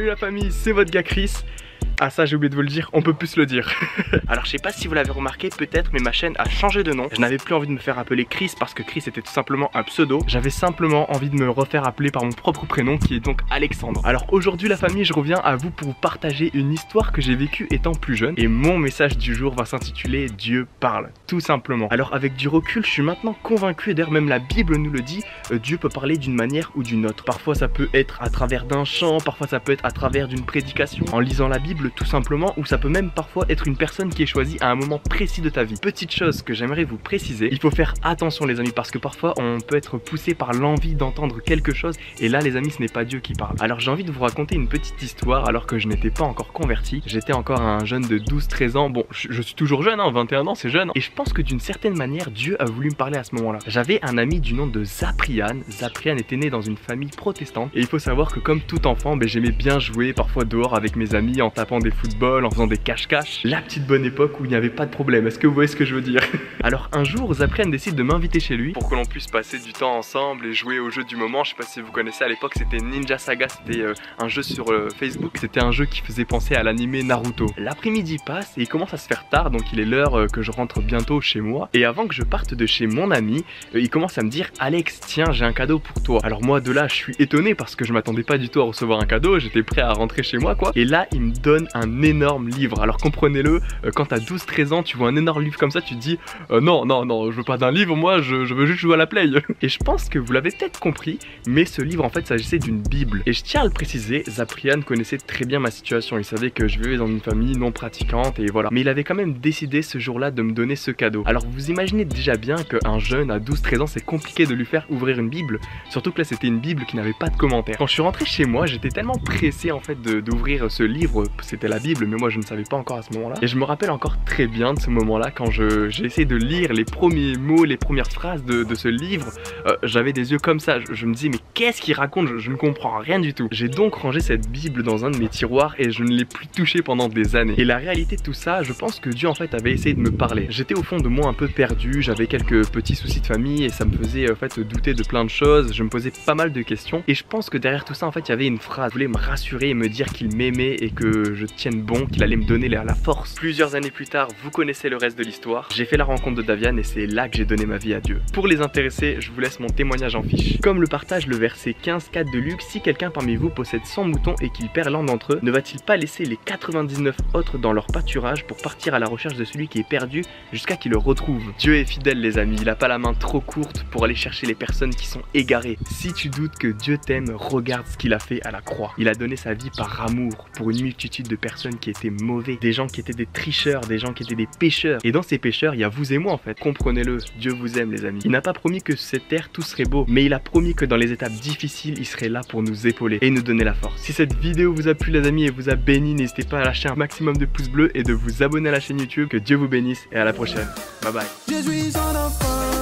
Salut la famille, c'est votre gars Chris. Ah ça j'ai oublié de vous le dire, on peut plus se le dire. Alors je sais pas si vous l'avez remarqué peut-être, mais ma chaîne a changé de nom. Je n'avais plus envie de me faire appeler Chris parce que Chris était tout simplement un pseudo. J'avais simplement envie de me refaire appeler par mon propre prénom qui est donc Alexandre. Alors aujourd'hui la famille, je reviens à vous pour vous partager une histoire que j'ai vécue étant plus jeune. Et mon message du jour va s'intituler Dieu parle, tout simplement. Alors avec du recul, je suis maintenant convaincu, et d'ailleurs même la Bible nous le dit, Dieu peut parler d'une manière ou d'une autre. Parfois ça peut être à travers d'un chant, parfois ça peut être à travers d'une prédication, en lisant la Bible tout simplement, ou ça peut même parfois être une personne qui est choisie à un moment précis de ta vie. Petite chose que j'aimerais vous préciser, il faut faire attention les amis, parce que parfois on peut être poussé par l'envie d'entendre quelque chose, et là les amis ce n'est pas Dieu qui parle. Alors j'ai envie de vous raconter une petite histoire alors que je n'étais pas encore converti, j'étais encore un jeune de 12-13 ans, bon je suis toujours jeune, 21 ans c'est jeune, et je pense que d'une certaine manière Dieu a voulu me parler à ce moment là. J'avais un ami du nom de Zaprian. Zaprian était né dans une famille protestante, et il faut savoir que comme tout enfant, j'aimais bien jouer parfois dehors avec mes amis en tapant des footballs, en faisant des cache-cache. La petite bonne époque où il n'y avait pas de problème, est-ce que vous voyez ce que je veux dire? Alors un jour, Zaprian décide de m'inviter chez lui pour que l'on puisse passer du temps ensemble et jouer au jeu du moment. Je sais pas si vous connaissez, à l'époque c'était Ninja Saga, c'était un jeu sur Facebook, c'était un jeu qui faisait penser à l'animé Naruto. L'après-midi passe et il commence à se faire tard, donc il est l'heure que je rentre bientôt chez moi. Et avant que je parte de chez mon ami, il commence à me dire: Alex, tiens, j'ai un cadeau pour toi. Alors moi de là, je suis étonné parce que je m'attendais pas du tout à recevoir un cadeau, j'étais prêt à rentrer chez moi quoi. Et là, il me donne un énorme livre. Alors comprenez-le, quand t'as 12-13 ans, tu vois un énorme livre comme ça, tu te dis non, je veux pas d'un livre, moi je veux juste jouer à la play. Et je pense que vous l'avez peut-être compris, mais ce livre en fait s'agissait d'une Bible. Et je tiens à le préciser, Zaprian connaissait très bien ma situation, il savait que je vivais dans une famille non pratiquante et voilà. Mais il avait quand même décidé ce jour-là de me donner ce cadeau. Alors vous imaginez déjà bien qu'un jeune à 12-13 ans, c'est compliqué de lui faire ouvrir une Bible, surtout que là c'était une Bible qui n'avait pas de commentaires. Quand je suis rentré chez moi, j'étais tellement pressé en fait d'ouvrir ce livre, c'était la Bible, mais moi je ne savais pas encore à ce moment-là. Et je me rappelle encore très bien de ce moment-là quand j'ai essayé de lire les premiers mots, les premières phrases de ce livre. J'avais des yeux comme ça, je me disais mais qu'est-ce qu'il raconte, je ne comprends rien du tout. J'ai donc rangé cette Bible dans un de mes tiroirs et je ne l'ai plus touchée pendant des années. Et la réalité de tout ça, je pense que Dieu en fait avait essayé de me parler. J'étais au fond de moi un peu perdu, j'avais quelques petits soucis de famille et ça me faisait en fait douter de plein de choses, je me posais pas mal de questions. Et je pense que derrière tout ça en fait il y avait une phrase, il voulait me rassurer et me dire qu'il m'aimait et que je tienne bon, qu'il allait me donner la force. Plusieurs années plus tard, vous connaissez le reste de l'histoire, j'ai fait la rencontre de Davian et c'est là que j'ai donné ma vie à Dieu. Pour les intéressés, je vous laisse mon témoignage en fiche. Comme le partage le verset 15:4 de Luc, si quelqu'un parmi vous possède 100 moutons et qu'il perd l'un d'entre eux, ne va-t-il pas laisser les 99 autres dans leur pâturage pour partir à la recherche de celui qui est perdu jusqu'à qu'il le retrouve? Dieu est fidèle les amis, il a pas la main trop courte pour aller chercher les personnes qui sont égarées. Si tu doutes que Dieu t'aime, regarde ce qu'il a fait à la croix. Il a donné sa vie par amour pour une multitude de personnes qui étaient mauvais, des gens qui étaient des tricheurs, des gens qui étaient des pécheurs. Et dans ces pécheurs, il y a vous et moi en fait. Comprenez-le, Dieu vous aime les amis. Il n'a pas promis que cette terre tout serait beau, mais il a promis que dans les étapes difficiles, il serait là pour nous épauler et nous donner la force. Si cette vidéo vous a plu les amis et vous a béni, n'hésitez pas à lâcher un maximum de pouces bleus et de vous abonner à la chaîne YouTube. Que Dieu vous bénisse et à la prochaine. Bye bye.